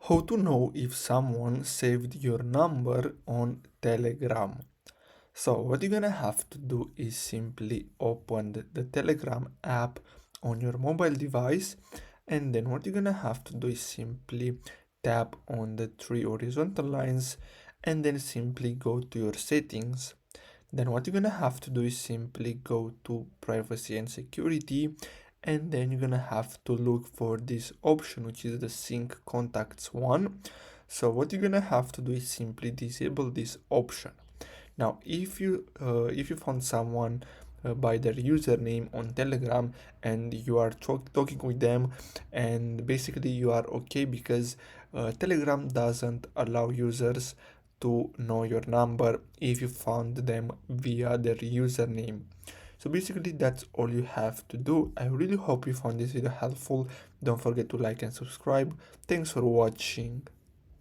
How to know if someone saved your number on Telegram? So, what you're gonna have to do is simply open the Telegram app on your mobile device, and then what you're gonna have to do is simply tap on the three horizontal lines and then simply go to your settings. Then what you're gonna have to do is simply go to privacy and security, and then you're gonna have to look for this option, which is the sync contacts one. So what you're gonna have to do is simply disable this option. Now if you found someone by their username on Telegram and you are talking with them, and basically you are okay because Telegram doesn't allow users to know your number if you found them via their username. So basically that's all you have to do. I really hope you found this video helpful. Don't forget to like and subscribe. Thanks for watching.